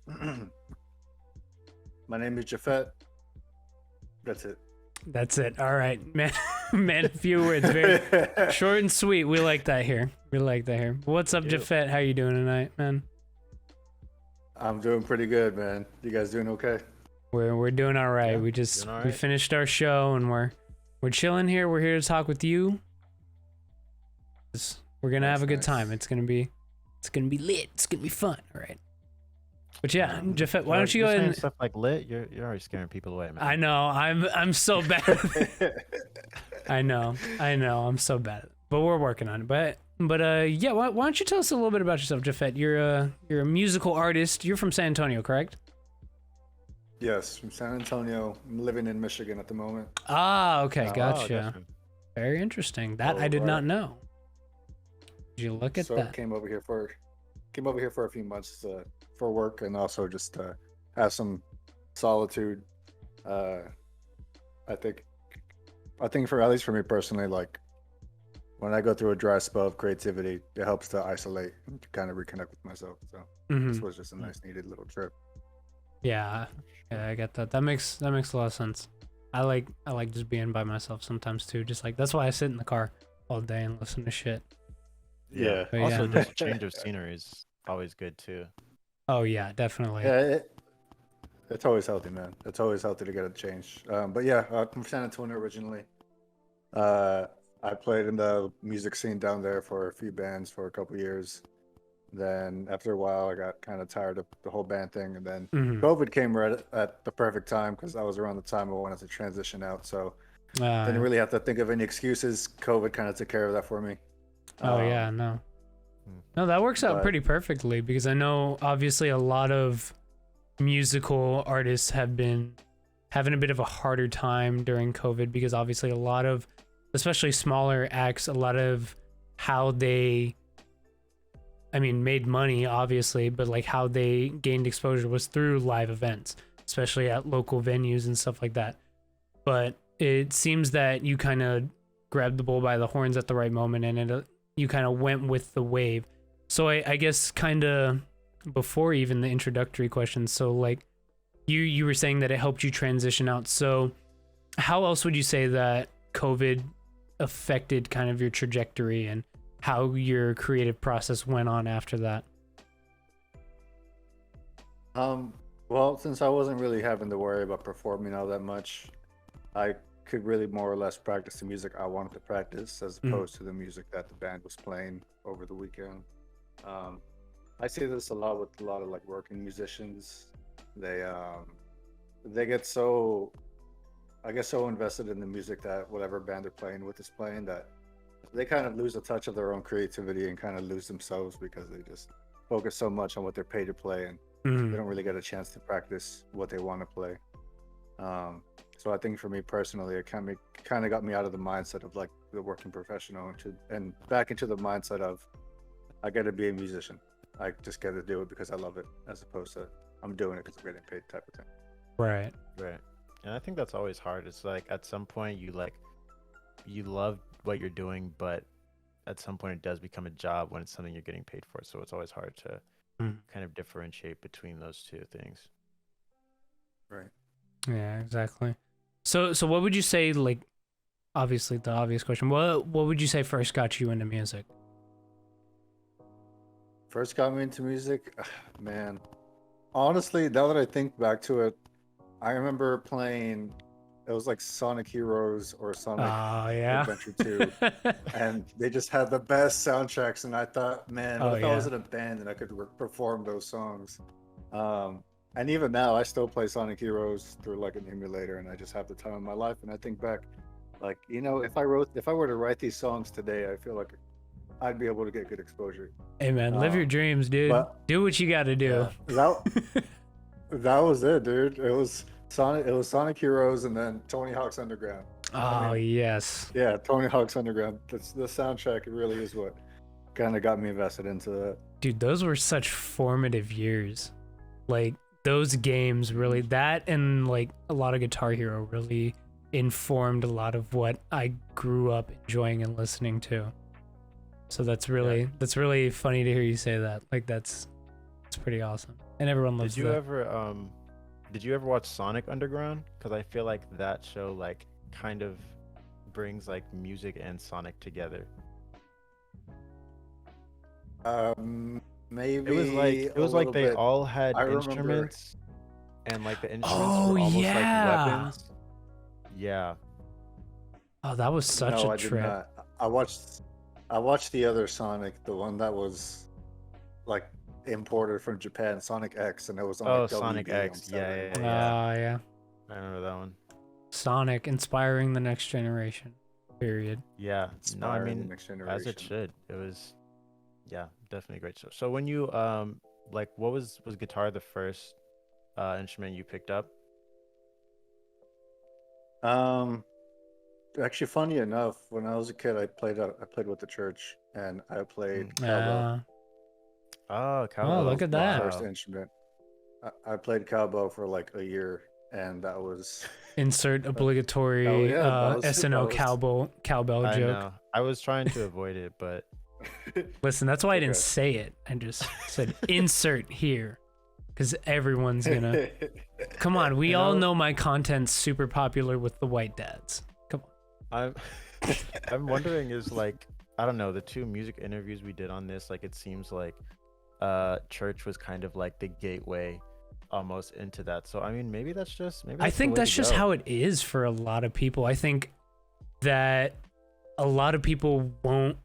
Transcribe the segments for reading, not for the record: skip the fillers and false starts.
My name is Jafet. That's it. That's it. All right, man. Man, a few words, very short and sweet. We like that here. We like that here. What's up, Jafet? How you doing tonight, man? I'm doing pretty good, man. You guys doing okay? We're doing all right. Yeah, We just doing all we right. finished our show and we're chilling here. We're here to talk with you. We're gonna have a good time. It's gonna be lit. It's gonna be fun. All right. But yeah, Jafet, why don't you go ahead and stuff like lit? You're already scaring people away, man. I know. I'm so bad. I know. I'm so bad. But we're working on it. But yeah, why don't you tell us a little bit about yourself, Jafet? You're a musical artist. You're from San Antonio, correct? Yes, from San Antonio. I'm living in Michigan at the moment. Ah, okay, Oh, gotcha. gotcha. Very interesting. That I did not know. Did you look at So that? came over here for a few months for work and also just to have some solitude. I think for at least for me personally, like when I go through a dry spell of creativity, it helps to isolate and to kind of reconnect with myself. So this was just a nice needed little trip. Yeah, I get that. That makes a lot of sense. I like just being by myself sometimes too. Just like that's why I sit in the car all day and listen to shit. Yeah. But Also, yeah. just change of scenery is always good too. Oh yeah, definitely. Yeah, it's always healthy, man. It's always healthy to get a change. But yeah, I'm from San Antonio originally. I played in the music scene down there for a few bands for a couple years. Then after a while, I got kind of tired of the whole band thing, and then COVID came right at the perfect time because that was around the time I wanted to transition out. So didn't really have to think of any excuses. COVID kind of took care of that for me. Oh yeah, no, that works out pretty perfectly because I know obviously a lot of musical artists have been having a bit of a harder time during COVID because obviously a lot of, especially smaller acts, a lot of how they, I mean, made money obviously, but like how they gained exposure was through live events, especially at local venues and stuff like that. But it seems that you kind of grabbed the bull by the horns at the right moment and you kind of went with the wave. So I guess kind of before even the introductory questions, so like you were saying that it helped you transition out. So how else would you say that COVID affected kind of your trajectory and how your creative process went on after that? Well, since I wasn't really having to worry about performing all that much, I could really more or less practice the music I wanted to practice as opposed to the music that the band was playing over the weekend. I see this a lot with a lot of like working musicians. They get so, I guess, so invested in the music that whatever band they're playing with is playing that they kind of lose a touch of their own creativity and kind of lose themselves because they just focus so much on what they're paid to play and they don't really get a chance to practice what they want to play. So I think for me personally, it kind of got me out of the mindset of like the working professional and back into the mindset of I got to be a musician. I just got to do it because I love it, as opposed to I'm doing it because I'm getting paid type of thing. Right. And I think that's always hard. It's like at some point you love what you're doing, but at some point it does become a job when it's something you're getting paid for. So it's always hard to kind of differentiate between those two things. Right. Yeah, exactly. So what would you say, like, obviously the obvious question, what would you say first got you into music? First got me into music, man. Honestly, now that I think back to it, I remember playing, it was like Sonic Heroes or Sonic Adventure 2, and they just had the best soundtracks. And I thought, man, what if I was in a band and I could perform those songs? And even now, I still play Sonic Heroes through like an emulator, and I just have the time of my life. And I think back, like, you know, if I were to write these songs today, I feel like I'd be able to get good exposure. Hey man, live your dreams, dude. Do what you got to do. Yeah, that was it, dude. It was Sonic Heroes, and then Tony Hawk's Underground. Oh, yes. Yeah, Tony Hawk's Underground. That's the soundtrack. It really is what kind of got me invested into that. Dude, those were such formative years. Like those games really, that and like a lot of Guitar Hero really informed a lot of what I grew up enjoying and listening to. So that's really funny to hear you say that. Like that's pretty awesome. and everyone loves Did you that. ever watch Sonic Underground? Because I feel like that show like kind of brings like music and Sonic together. Maybe It was like they bit. all had I remember. instruments, and like the instruments Oh were almost like yeah. weapons. Yeah. Oh, that was such No, a I did trip. not. I watched the other Sonic, the one that was like imported from Japan, Sonic X, and it was on like Sonic WB on X. Yeah, Saturday yeah, morning. yeah. Yeah. I remember that one. Sonic inspiring the next generation. Period. Yeah. No, I Inspiring the mean, next as it generation. should. It was, yeah, definitely a great show. So when you like, what was guitar the first instrument you picked up? Actually, funny enough, when I was a kid, I played with the church, and I played cowbell. Oh, cowbell. look at My that. first instrument. I played cowbell for like a year, and that was Insert obligatory that was SNL cowbell I joke. know. I was trying to avoid it, but Listen, that's why I didn't Okay. say it. I just said insert here. Because everyone's gonna. Come on, we all know my content's super popular with the white dads. Come on. I'm wondering is like, I don't know, the two music interviews we did on this, like it seems like church was kind of like the gateway almost into that. So I mean, maybe that's I think that's just how it is for a lot of people. I think that a lot of people won't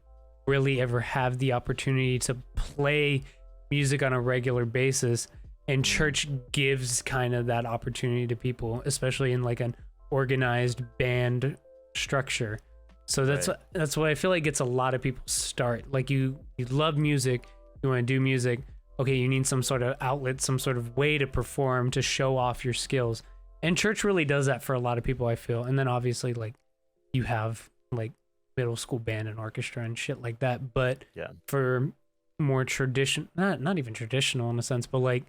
really ever have the opportunity to play music on a regular basis, and church gives kind of that opportunity to people, especially in like an organized band structure. So that's what I feel like gets a lot of people start. Like you love music, you want to do music. Okay, you need some sort of outlet, some sort of way to perform, to show off your skills. And church really does that for a lot of people, I feel. And then obviously like you have like middle school band and orchestra and shit like that. But for more not even traditional in a sense, but like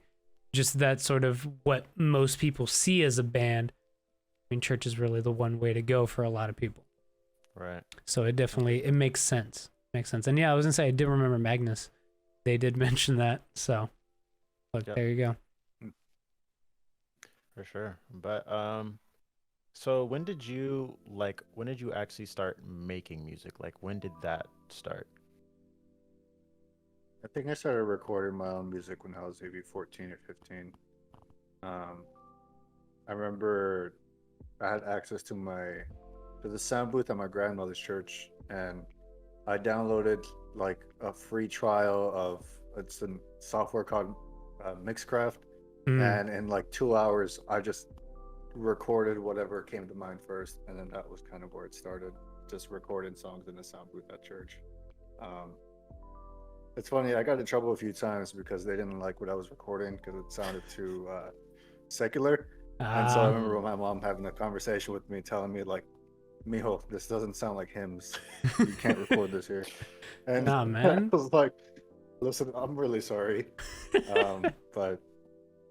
just that sort of what most people see as a band, I mean, church is really the one way to go for a lot of people. Right. So it makes sense. And yeah, I was gonna say, I did remember Magnus. They did mention that. So look, there you go. For sure. But so when did you actually start making music? Like when did that start? I think I started recording my own music when I was maybe 14 or 15. I remember I had access to the sound booth at my grandmother's church, and I downloaded like a free trial of it's a software called Mixcraft, and in like 2 hours I just recorded whatever came to mind first, and then that was kind of where it started, just recording songs in the sound booth at church. It's funny, I got in trouble a few times because they didn't like what I was recording because it sounded too secular. And so I remember my mom having a conversation with me, telling me like, "Mijo, this doesn't sound like hymns. You can't record this here." And nah, man. I was like, "Listen, I'm really sorry." But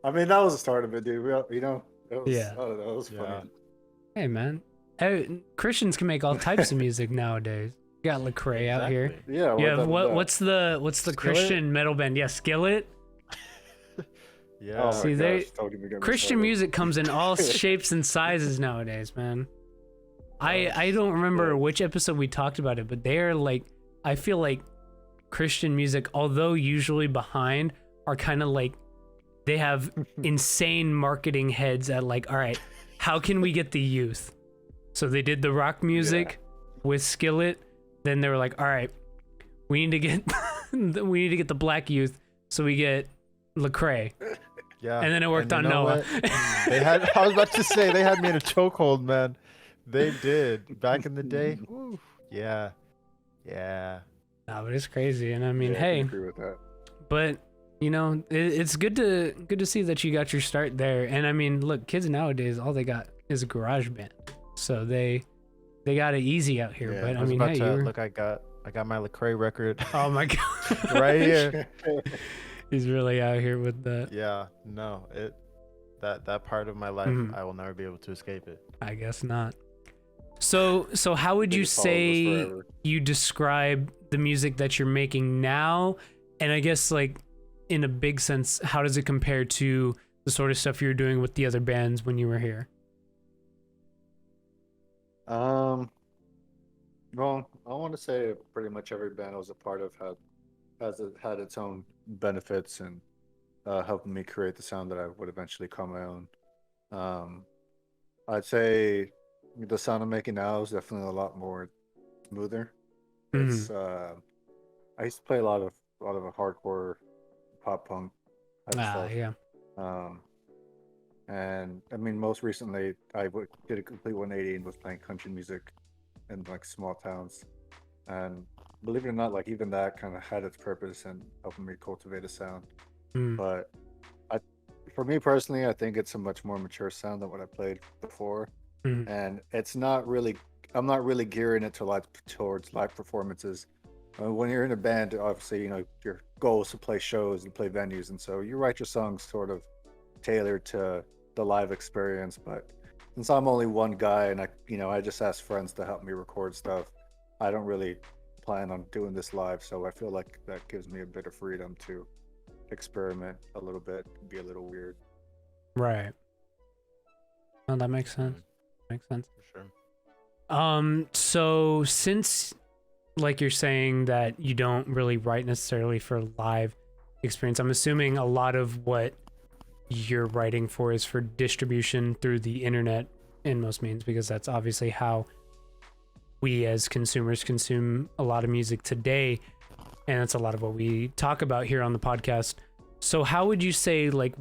I mean, that was the start of it, dude. It was, I don't know, it was funny. Hey, man. Hey, Christians can make all types of music nowadays. You got Lecrae out here. Yeah. What's the Christian metal band? Yeah, Skillet. Yeah. Oh See, Christian music comes in all shapes and sizes nowadays, man. I don't remember which episode we talked about it, but they're like, I feel like Christian music, although usually behind, are kind of like, they have insane marketing heads at like, all right, how can we get the youth? So they did the rock music with Skillet. Then they were like, all right, we need to get the black youth, so we get Lecrae. Yeah. And then it worked on Noah. I was about to say, they had me in a chokehold, man. They did back in the day. Woo. Yeah. No, but it's crazy, and I mean, I hey, agree with that. but it's good to see that you got your start there. And I mean, look, kids nowadays, all they got is a garage band, so they got it easy out here. But I mean, hey, look, I got my Lecrae record. Oh my god, right here. He's really out here with that. Yeah, no, that part of my life, I will never be able to escape it. I guess not. So how would you say you describe the music that you're making now? And I guess like in a big sense, how does it compare to the sort of stuff you were doing with the other bands when you were here? Well, I want to say pretty much every band I was a part of had its own benefits and helping me create the sound that I would eventually call my own. Um, I'd say the sound I'm making now is definitely a lot more smoother. Mm-hmm. It's I used to play a lot of a hardcore pop punk type stuff. Yeah. Um, and I mean, most recently, did a complete 180 and was playing country music in like small towns. And believe it or not, like even that kind of had its purpose in helping me cultivate a sound. Mm-hmm. But I, for me personally, I think it's a much more mature sound than what I played before. And it's not really, I'm not really gearing it towards live performances. When you're in a band, obviously, your goal is to play shows and play venues, and so you write your songs sort of tailored to the live experience. But since I'm only one guy and I just ask friends to help me record stuff, I don't really plan on doing this live. So I feel like that gives me a bit of freedom to experiment a little bit, be a little weird. Right. No, that makes sense. Makes sense. For sure. So since, like, you're saying that you don't really write necessarily for live experience, I'm assuming a lot of what you're writing for is for distribution through the internet in most means, because that's obviously how we as consumers consume a lot of music today, and that's a lot of what we talk about here on the podcast. So how would you say, like,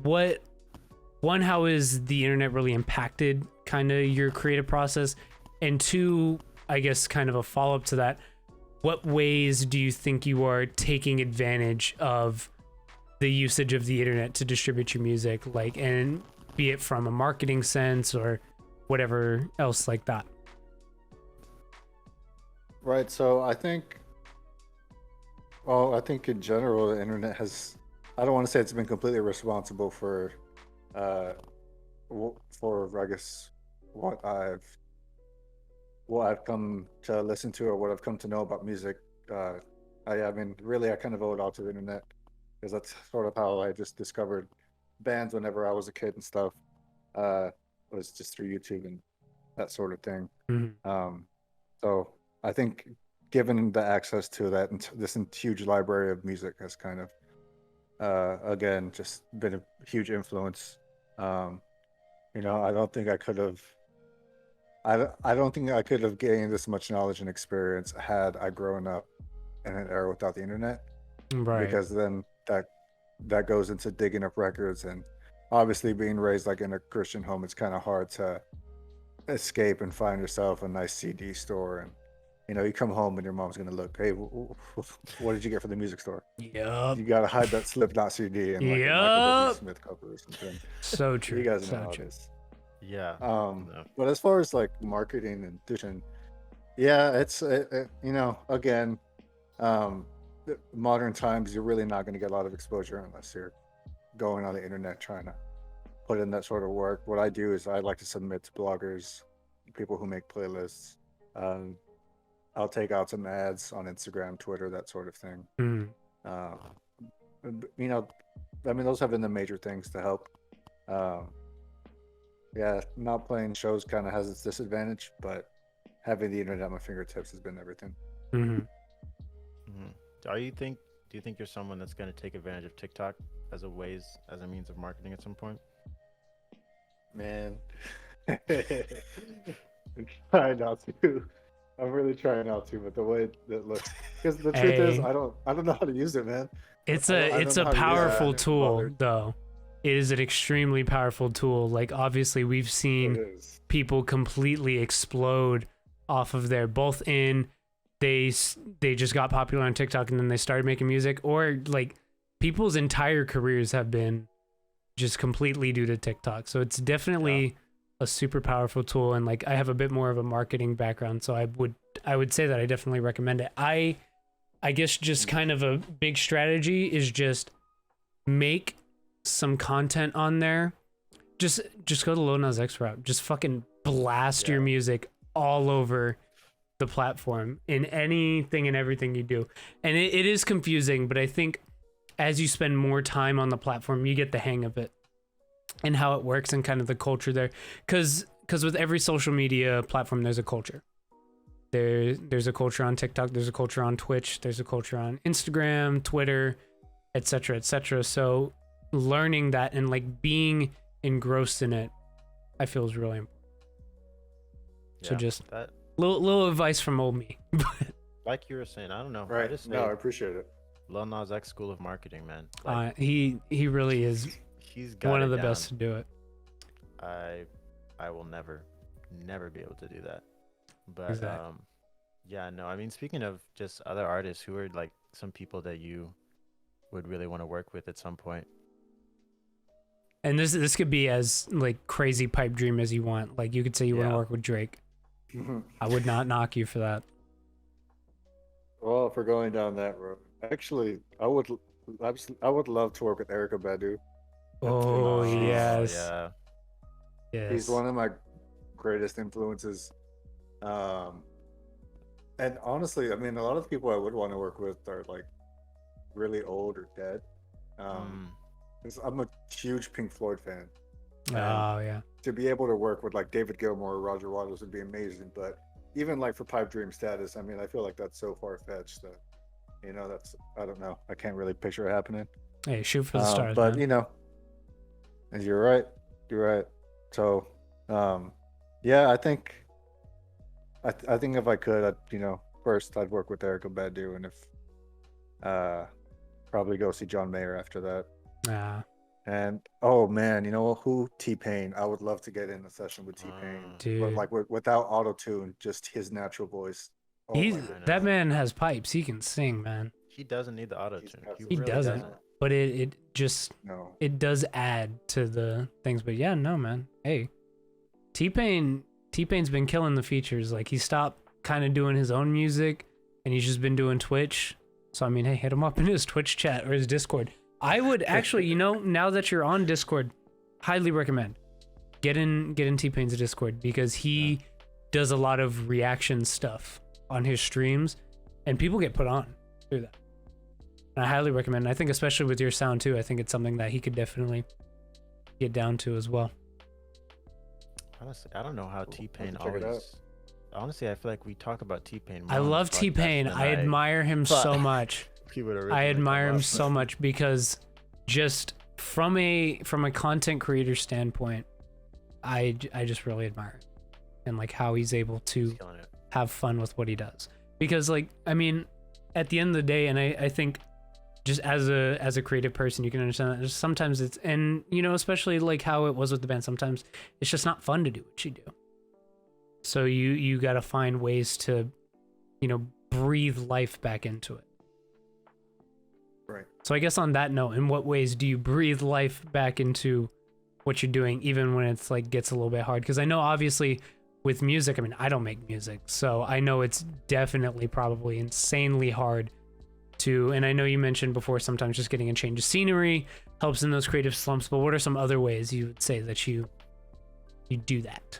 how is the internet really impacted kind of your creative process? And two, I guess kind of a follow-up to that, what ways do you think you are taking advantage of the usage of the internet to distribute your music, like, and be it from a marketing sense or whatever else like that? Right. So I think in general, the internet I don't want to say it's been completely responsible for, I guess, what I've come to listen to or what I've come to know about music. I mean, really, I kind of owe it all to the internet because that's sort of how I just discovered bands whenever I was a kid and stuff. Was just through YouTube and that sort of thing. So I think given the access to that and this huge library of music has kind of, again, just been a huge influence. I don't think I could have. I don't think I could have gained this much knowledge and experience had I grown up in an era without the internet. Right. Because then that goes into digging up records, and obviously being raised like in a Christian home, it's kind of hard to escape and find yourself a nice CD store. And you come home and your mom's gonna look, hey, what did you get from the music store? Yep. You gotta hide that Slipknot CD and like a Michael W. Smith cover or something. So true. You guys know So how true. it is. Yeah. No. But as far as like marketing and distribution, yeah, it's again, modern times, you're really not going to get a lot of exposure unless you're going on the internet trying to put in that sort of work. What I do is I like to submit to bloggers, people who make playlists. I'll take out some ads on Instagram, Twitter, that sort of thing. I mean, those have been the major things to help. Yeah, not playing shows kind of has its disadvantage, but having the internet at my fingertips has been everything. Do you think you're someone that's going to take advantage of TikTok as a means of marketing at some point? Man, I'm trying not to. I'm really trying not to, but the way that looks, because the truth is, I don't know how to use it, man. It's a powerful tool, though. It is an extremely powerful tool. Like, obviously, we've seen people completely explode off of there, both in they just got popular on TikTok and then they started making music, or like people's entire careers have been just completely due to TikTok. So it's definitely a super powerful tool. And like, I have a bit more of a marketing background, so I would say that I definitely recommend it. I guess just kind of a big strategy is just make some content on there. Just go the Lil Nas X route. Just fucking blast your music all over the platform in anything and everything you do. And it is confusing, but I think as you spend more time on the platform, you get the hang of it and how it works and kind of the culture there. Because with every social media platform, there's a culture. There's a culture on TikTok, there's a culture on Twitch, there's a culture on Instagram, Twitter, etc., etc. So learning that and like being engrossed in it, I feel is really important. So just that, little advice from old me. like you were saying, I don't know. Right. I just No, I appreciate it. Lil Nas X School of Marketing, man. Like, He really is he's got one it of the down. best to do it. I will never be able to do that. But Exactly. yeah, no. I mean, speaking of just other artists, who are like some people that you would really want to work with at some point? And this could be as like crazy pipe dream as you want. Like you could say you want to Yeah. work with Drake. I would not knock you for that. Well, if we're going down that road, actually, I would love to work with Erykah Badu. Oh she's- yes, Yeah. yes. He's one of my greatest influences. And honestly, I mean, a lot of the people I would want to work with are like really old or dead. 'Cause I'm a huge Pink Floyd fan. Oh yeah. To be able to work with like David Gilmour or Roger Waters would be amazing. But even like for pipe dream status, I mean, I feel like that's so far fetched that, you know, that's, I don't know, I can't really picture it happening. Hey, shoot for the stars, But man. you know, and you're right. So, yeah, I think if I could, first I'd work with Erykah Badu, and if probably go see John Mayer after that. And oh man, you know who? T-Pain. I would love to get in a session with T-Pain, but Dude. like without auto tune, just his natural voice. Oh He's my God. that man has pipes. He can sing, man. He doesn't need the auto tune. He He doesn't. But it just No. it does add to the things. But yeah, no, man. Hey, T-Pain's been killing the features. Like he stopped kind of doing his own music, and he's just been doing Twitch. So I mean, hey, hit him up in his Twitch chat or his Discord. I would actually, you know, now that you're on Discord, highly recommend get in T-Pain's Discord, because he does a lot of reaction stuff on his streams, and people get put on through that. And I highly recommend. I think especially with your sound too, I think it's something that he could definitely get down to as well. Honestly, I don't know how T-Pain check it out. always. Honestly, I feel like we talk about T-Pain. I love T-Pain. I admire him so much. I admire him so much because just from a content creator standpoint, I just really admire it, and like how he's able to have fun with what he does. Because like, I mean, at the end of the day, and I think just as a creative person, you can understand that sometimes it's, and you know, especially like how it was with the band, sometimes it's just not fun to do what you do. So you got to find ways to, you know, breathe life back into it. Right. So I guess on that note, in what ways do you breathe life back into what you're doing, even when it's like gets a little bit hard? Because I know obviously with music, I mean, I don't make music, so I know it's definitely probably insanely hard to, and I know you mentioned before sometimes just getting a change of scenery helps in those creative slumps, but what are some other ways you would say that you do that?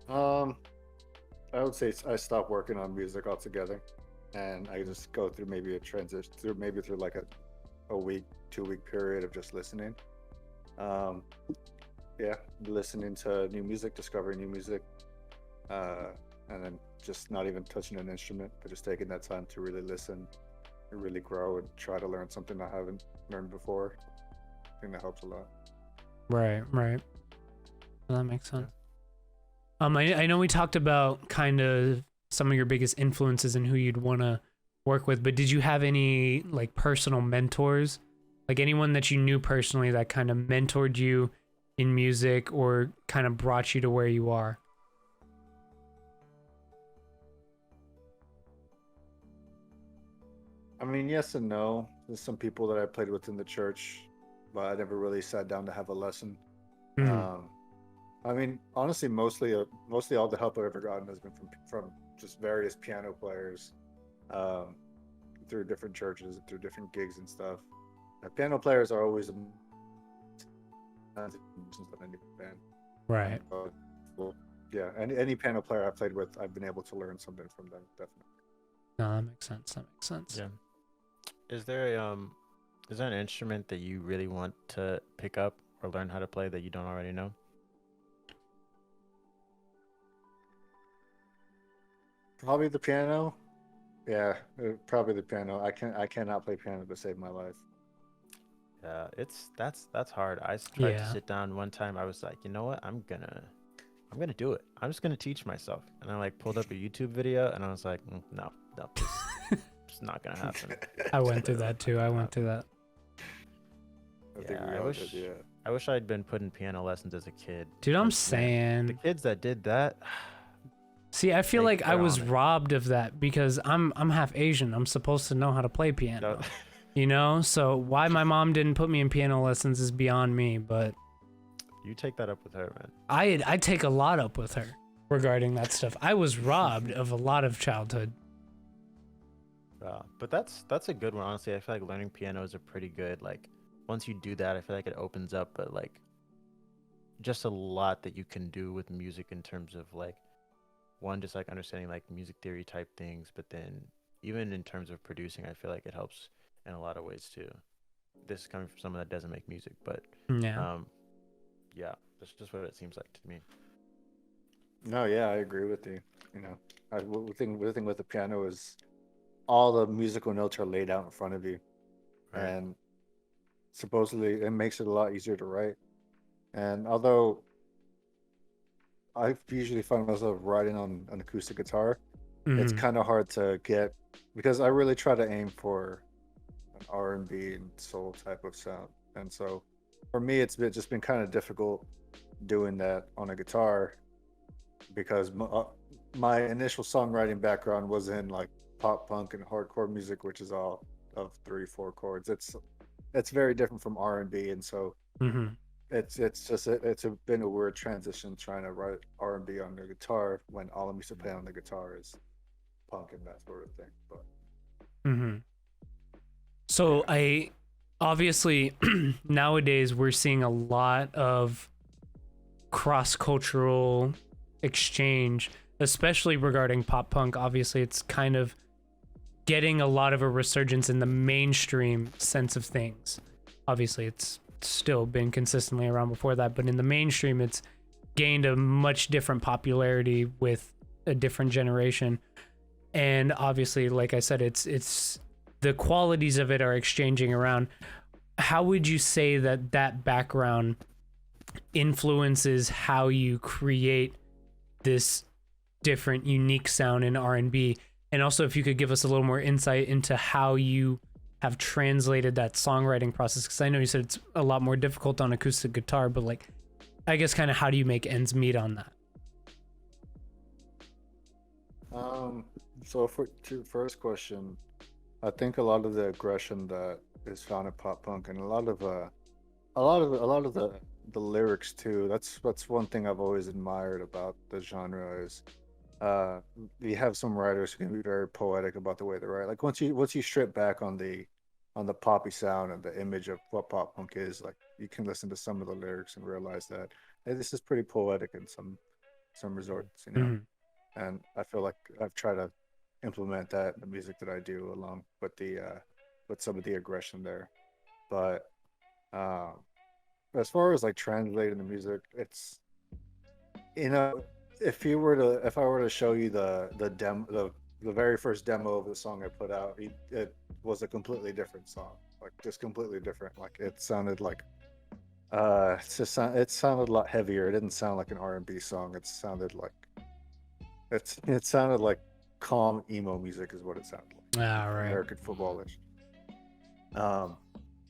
I would say I stopped working on music altogether, and I just go through maybe a transition through like a week, 2 week period of just listening. Yeah, listening to new music, discovering new music, and then just not even touching an instrument, but just taking that time to really listen and really grow and try to learn something I haven't learned before. I think that helps a lot. Right. Well, that makes sense. I know we talked about kind of some of your biggest influences and who you'd want to work with, but did you have any like personal mentors, like anyone that you knew personally that kind of mentored you in music or kind of brought you to where you are? I mean, yes and no. There's some people that I played with in the church, but I never really sat down to have a lesson. I mean, honestly, mostly all the help I've ever gotten has been from just various piano players, through different churches, through different gigs and stuff. Piano players are always in any band. Right. Well, yeah, any piano player I played with, I've been able to learn something from them, definitely. No, that makes sense. Yeah. Is there is there an instrument that you really want to pick up or learn how to play that you don't already know? Probably the piano. Yeah, probably the piano. I cannot play piano to save my life. Yeah, that's hard. Tried to Yeah. sit down one time. I was like, you know what? I'm gonna do it. I'm just gonna teach myself. And I like pulled up a YouTube video, and I was like, no, no, this it's not gonna happen. I It's went through literally that too. not I gonna went through that. I think Yeah, we all did, yeah. I wish I'd been put in piano lessons as a kid. Dude, I'm 'Cause, man, saying. the kids that did that, See, I feel like I they're was on it. robbed of that because I'm half Asian. I'm supposed to know how to play piano. You know? So why my mom didn't put me in piano lessons is beyond me, but You take that up with her, man. I take a lot up with her regarding that stuff. I was robbed of a lot of childhood. But that's a good one, honestly. I feel like learning piano is a pretty good, like, once you do that, I feel like it opens up, but like just a lot that you can do with music in terms of like one, just like understanding like music theory type things, but then even in terms of producing, I feel like it helps in a lot of ways too. This is coming from someone that doesn't make music, but Yeah. yeah, that's just what it seems like to me. No, yeah, I agree with you. You know, the thing with the piano is all the musical notes are laid out in front of you, Right. and supposedly it makes it a lot easier to write. And although I usually find myself writing on an acoustic guitar, it's Mhm. kind of hard to get because I really try to aim for an R&B and soul type of sound. And so for me, just been kind of difficult doing that on a guitar because my initial songwriting background was in like pop punk and hardcore music, which is all of 3 4 chords. It's very different from R&B, and so Mhm. been a weird transition trying to write R&B on the guitar when all I'm used to play on the guitar is punk and that sort of thing. But Mhm. So yeah, I obviously nowadays we're seeing a lot of cross-cultural exchange, especially regarding pop punk. Obviously, it's kind of getting a lot of a resurgence in the mainstream sense of things. Obviously, it's still been consistently around before that, but in the mainstream, it's gained a much different popularity with a different generation. And obviously, like I said, it's the qualities of it are exchanging around. How would you say that that background influences how you create this different unique sound in R&B? And also if you could give us a little more insight into how you have translated that songwriting process, because I know you said it's a lot more difficult on acoustic guitar, but like I guess kind of how do you make ends meet on that? so for to your first question, I think a lot of the aggression that is found in pop punk and a lot of the lyrics too. That's one thing I've always admired about the genre is uh you have some writers who can be very poetic about the way they write. Like once you strip back on the poppy sound and the image of what pop punk is, like you can listen to some of the lyrics and realize that hey, this is pretty poetic in some resorts, you know. Mhm. And I feel like I've tried to implement that in the music that I do along with some of the aggression there. But um as far as like translating the music, it's you know, if I were to show you the very first demo of the song I put out, it was a completely different song, like just completely different. Like it sounded like it sounded a lot heavier. It didn't sound like an R&B song. It sounded like calm emo music is what it sounded like, All right. American footballish. Um,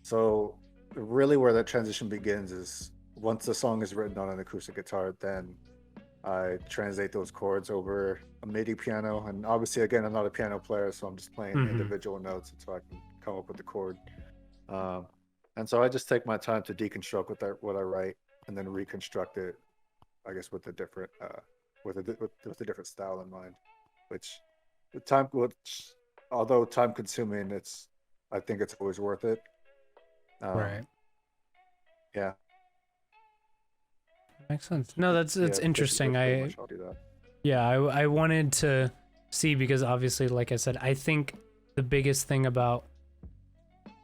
so really where that transition begins is once the song is written on an acoustic guitar, then I translate those chords over a MIDI piano. And obviously, again, I'm not a piano player, so I'm just playing Mhm. individual notes so I can come up with the chord. Um, and so I just take my time to deconstruct what I write and then reconstruct it, I guess, with a different with a different style in mind, which which although time consuming, I think it's always worth it. Um, Right. yeah, Makes sense. No, that's yeah, interesting. that's pretty much how I do that. Yeah, I wanted to see because obviously, like I said, I think the biggest thing about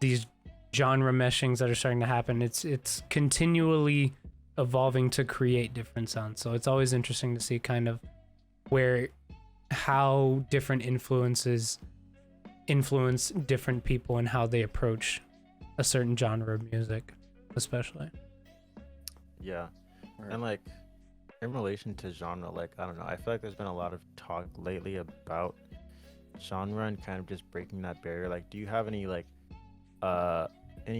these genre meshings that are starting to happen. It's continually evolving to create different sounds. So it's always interesting to see kind of how different influences influence different people and how they approach a certain genre of music, especially. Yeah. And like in relation to genre, like I don't know, I feel like there's been a lot of talk lately about genre and kind of just breaking that barrier. Like, do you have any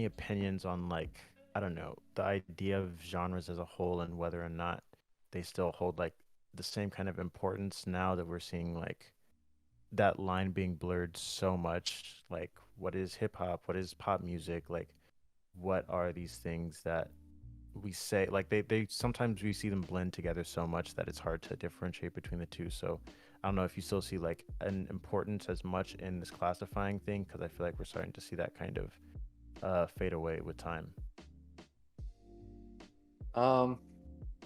opinions on, like, I don't know, the idea of genres as a whole and whether or not they still hold like the same kind of importance now that we're seeing like that line being blurred so much? Like, what is hip hop? What is pop music? Like, what are these things that we say? Like, they sometimes we see them blend together so much that it's hard to differentiate between the two. So I don't know if you still see like an importance as much in this classifying thing, because I feel like we're starting to see that kind of fade away with time.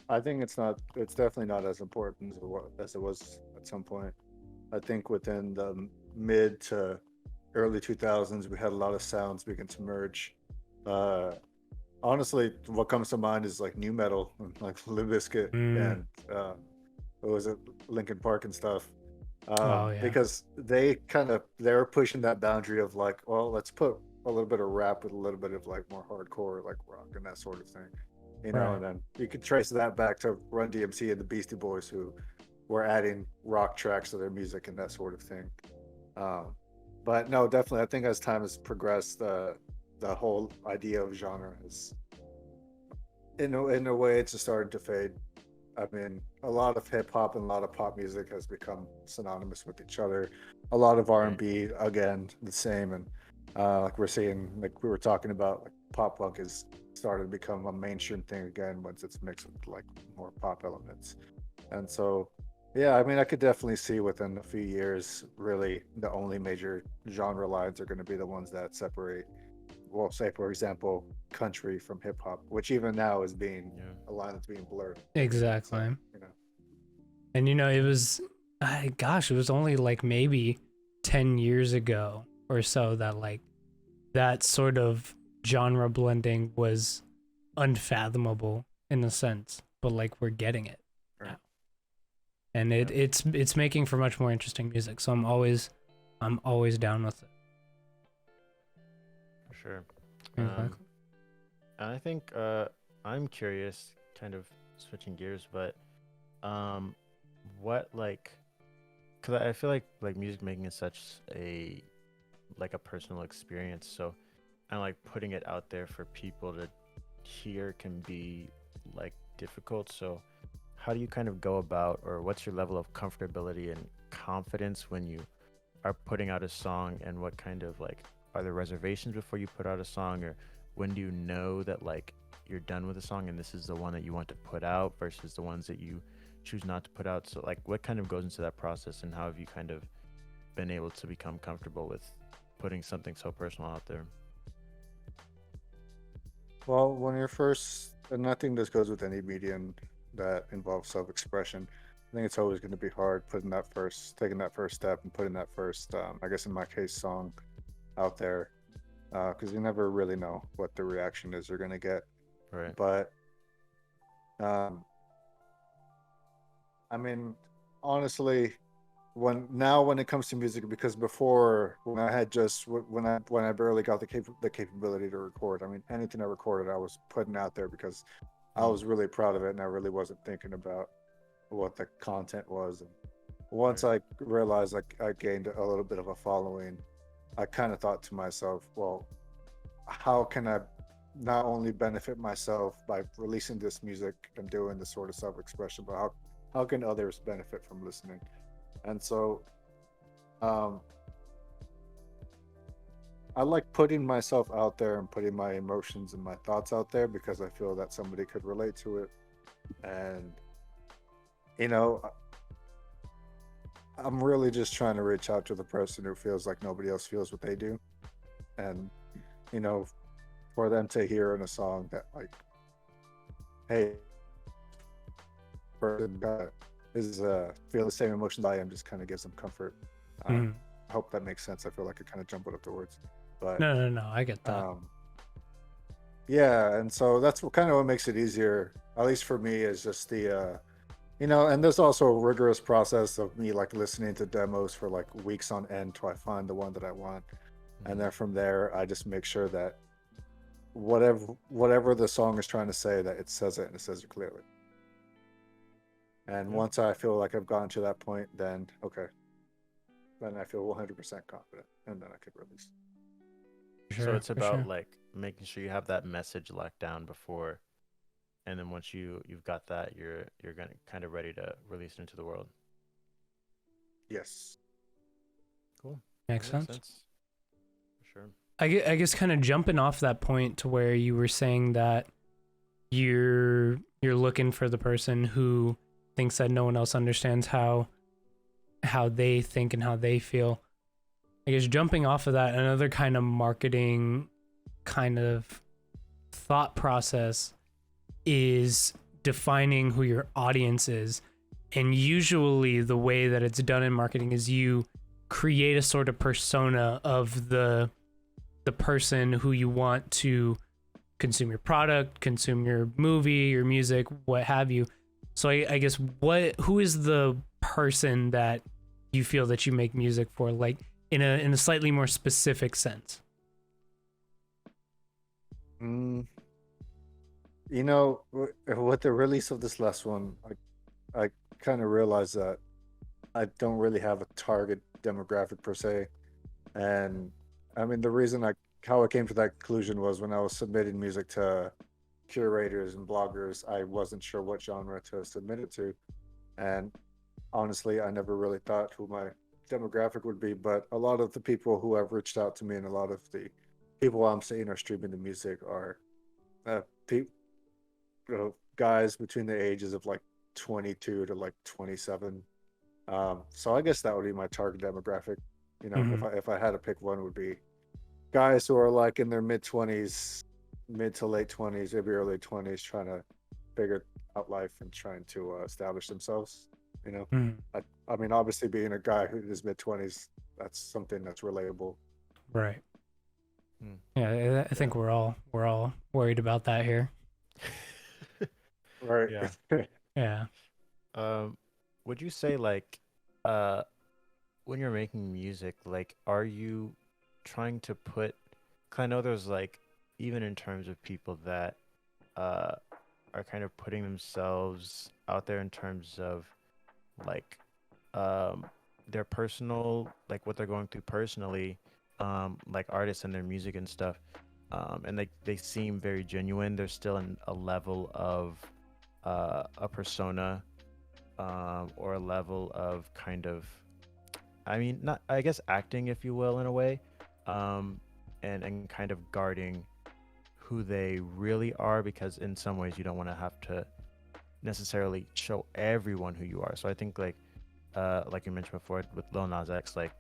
I think it's definitely not as important as it was at some point. I think within the mid to early 2000s, we had a lot of sounds begin to merge. Uh, Honestly, what comes to mind is like new metal, like Limp Bizkit and what was it, Linkin Park and stuff. Oh yeah. Because they were pushing that boundary of like, well, let's put a little bit of rap with a little bit of like more hardcore, like rock and that sort of thing, Right. And then you could trace that back to Run DMC and the Beastie Boys, who were adding rock tracks to their music and that sort of thing. Um, but no, definitely, I think as time has progressed, the whole idea of genre is, in a way, it's just starting to fade. I mean, a lot of hip hop and a lot of pop music has become synonymous with each other. A lot of Right. R&B, again, the same. And like we're seeing, like we were talking about, like pop punk is started to become a mainstream thing again once it's mixed with like more pop elements. And so, yeah, I mean, I could definitely see within a few years, really, the only major genre lines are going to be the ones that separate, well, say for example, country from hip hop, which even now is being Yeah. a line that's being blurred. Exactly. So, you know. And it was, gosh, it was only like maybe 10 years ago or so that like that sort of genre blending was unfathomable in a sense, but like we're getting it Right. now. And Yeah. it's making for much more interesting music. So I'm always down with it. For sure. Exactly. And I think I'm curious, kind of switching gears, but what like, because I feel like music making is such a personal experience, so and like putting it out there for people to hear can be like difficult. So how do you kind of go about, or what's your level of comfortability and confidence when you are putting out a song, and what kind of like are there reservations before you put out a song, or when do you know that like you're done with a song and this is the one that you want to put out versus the ones that you choose not to put out? So like what kind of goes into that process, and how have you kind of been able to become comfortable with putting something so personal out there? Well, when you're first, and I think this goes with any medium that involves self-expression, I think it's always going to be hard taking that first step and putting that first, I guess in my case, song out there, because you never really know what the reaction is you're going to get. Right. But, um, I mean, honestly, when it comes to music, because before, when I had just when I barely got the capability to record, I mean, anything I recorded I was putting out there because I Mm. was really proud of it and I really wasn't thinking about what the content was. And once Right. I realized like I gained a little bit of a following, I kind of thought to myself, well, how can I not only benefit myself by releasing this music and doing this sort of self-expression, but how can others benefit from listening? And so, um, I like putting myself out there and putting my emotions and my thoughts out there because I feel that somebody could relate to it. And, you know, I'm really just trying to reach out to the person who feels like nobody else feels what they do. And, you know, for them to hear in a song that, like, hey, person is feel the same emotions I am, just kind of gives them comfort. Mhm. I hope that makes sense. I feel like I kind of jumbled up the words. But No, I get that. yeah, and so that's what makes it easier, at least for me, is just the and there's also a rigorous process of me like listening to demos for like weeks on end till I find the one that I want. And then from there I just make sure that whatever the song is trying to say, that it says it and it says it clearly. And once I feel like I've gotten to that point, then okay, then I feel 100% confident, and then I could release. So it's about like making sure you have that message locked down before, and then once you've got that, you're gonna kind of ready to release it into the world. Yes. Cool. Makes sense. For sure. I guess kind of jumping off that point to where you were saying that you're looking for the person who thinks that no one else understands how they think and how they feel. I guess jumping off of that, another kind of marketing kind of thought process is defining who your audience is. And usually the way that it's done in marketing is you create a sort of persona of the person who you want to consume your product, consume your movie, your music, what have you. So I guess who is the person that you feel that you make music for, like in a slightly more specific sense? With the release of this last one, I kind of realized that I don't really have a target demographic per se. And I mean, the reason how I came to that conclusion was when I was submitting music to curators and bloggers, I wasn't sure what genre to submit it to. And honestly, I never really thought who my demographic would be, but a lot of the people who have reached out to me and a lot of the people I'm seeing are streaming the music are guys between the ages of like 22 to like 27. So I guess that would be my target demographic. If I had to pick one, it would be guys who are like in their mid to late 20s, maybe early 20s, trying to figure out life and trying to establish themselves. I mean, obviously, being a guy who is mid 20s, that's something that's relatable. Right. Yeah, I think we're all worried about that here. Right. Yeah. Would you say like when you're making music, like are you trying to put, 'cause I know there's like, even in terms of people that are kind of putting themselves out there in terms of like their personal, like what they're going through personally, like artists and their music and stuff, and they seem very genuine. There's still a level of a persona, or a level of kind of, I mean, not, I guess, acting, if you will, in a way, and kind of guarding who they really are, because in some ways you don't want to have to necessarily show everyone who you are. So I think like you mentioned before with Lil Nas X, like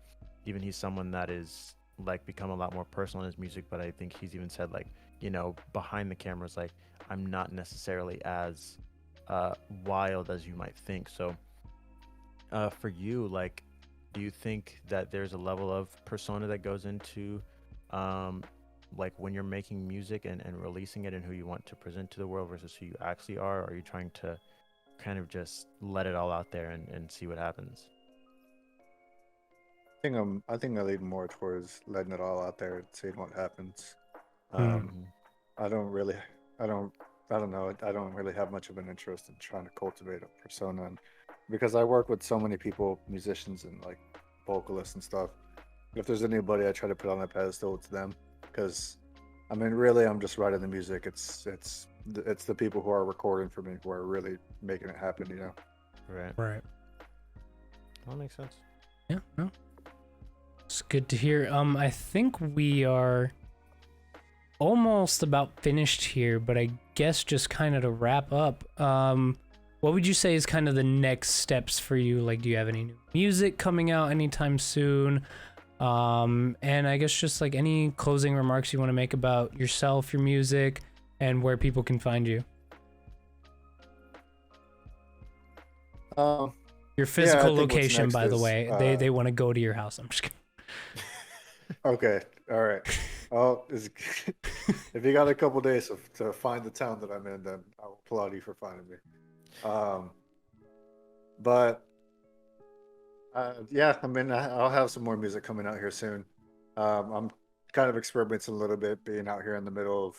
even he's someone that is like become a lot more personal in his music, but I think he's even said like, behind the cameras, like I'm not necessarily as wild as you might think. So for you, like, do you think that there's a level of persona that goes into like when you're making music and releasing it, and who you want to present to the world versus who you actually are? Or are you trying to kind of just let it all out there and see what happens? I think I lean more towards letting it all out there and seeing what happens. I don't really I don't know. I don't really have much of an interest in trying to cultivate a persona, and because I work with so many people, musicians and like vocalists and stuff. If there's anybody I try to put on that pedestal, it's them. Because I mean, really, I'm just writing the music. It's the people who are recording for me who are really making it happen. Right. That makes sense. Yeah. No. It's good to hear. I think we are almost about finished here, but I guess just kind of to wrap up, what would you say is kind of the next steps for you? Like, do you have any new music coming out anytime soon? And I guess just like any closing remarks you want to make about yourself, your music, and where people can find you. Your physical location, by the way. They want to go to your house. I'm just kidding. Okay. All right. Oh, if you got a couple days to find the town that I'm in, then I will applaud you for finding me. Um, but yeah, I mean, I'll have some more music coming out here soon. I'm kind of experimenting a little bit, being out here in the middle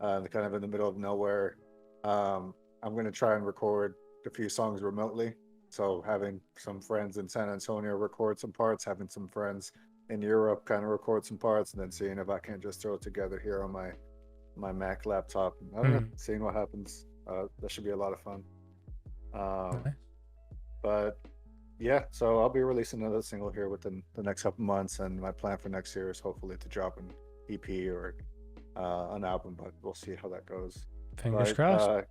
of, kind of in the middle of nowhere. I'm gonna try and record a few songs remotely. So having some friends in San Antonio record some parts, having some friends in Europe kind of record some parts, and then seeing if I can just throw it together here on my Mac laptop. I don't know, seeing what happens. That should be a lot of fun. Nice. But yeah, so I'll be releasing another single here within the next couple months, and my plan for next year is hopefully to drop an EP or an album, but we'll see how that goes. Fingers crossed.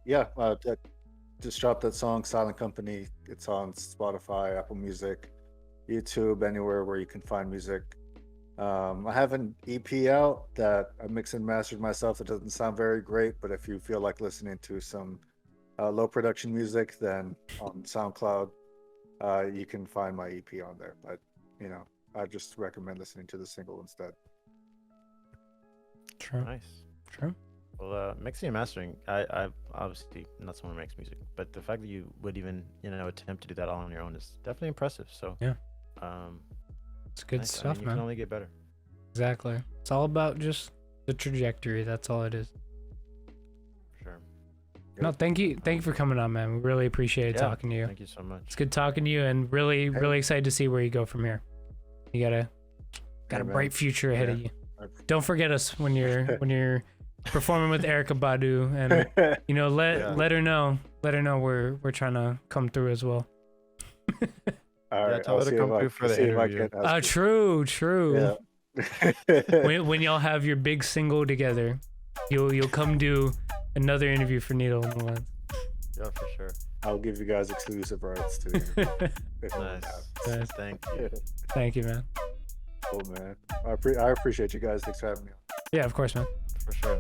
Just dropped that song, Silent Company. It's on Spotify, Apple Music, YouTube, anywhere where you can find music. I have an EP out that I mixed and mastered myself. It doesn't sound very great, but if you feel like listening to some low production music, then on SoundCloud, you can find my EP on there. But I just recommend listening to the single instead. True. Nice. True. Well, mixing and mastering, I obviously not someone who makes music, but the fact that you would even attempt to do that all on your own is definitely impressive. So yeah, it's good nice. stuff, you man. can only get better. Exactly. It's all about just the trajectory. That's all it is. Sure. No, thank you for coming on, man. We really appreciate talking to you. Thank you so much. It's good talking to you, and really excited to see where you go from here. You got a bright future ahead of you. Don't forget us when you're performing with Erykah Badu, and let her know we're trying to come through as well. All right, tell her to come through for the interview. True. Yeah. when y'all have your big single together, you'll come do another interview for Needle in the Lens. Yeah, for sure. I'll give you guys exclusive rights to the interview. Nice. Thank you. Thank you, man. Cool, man. I appreciate you guys. Thanks for having me on. Yeah, of course, man. For sure.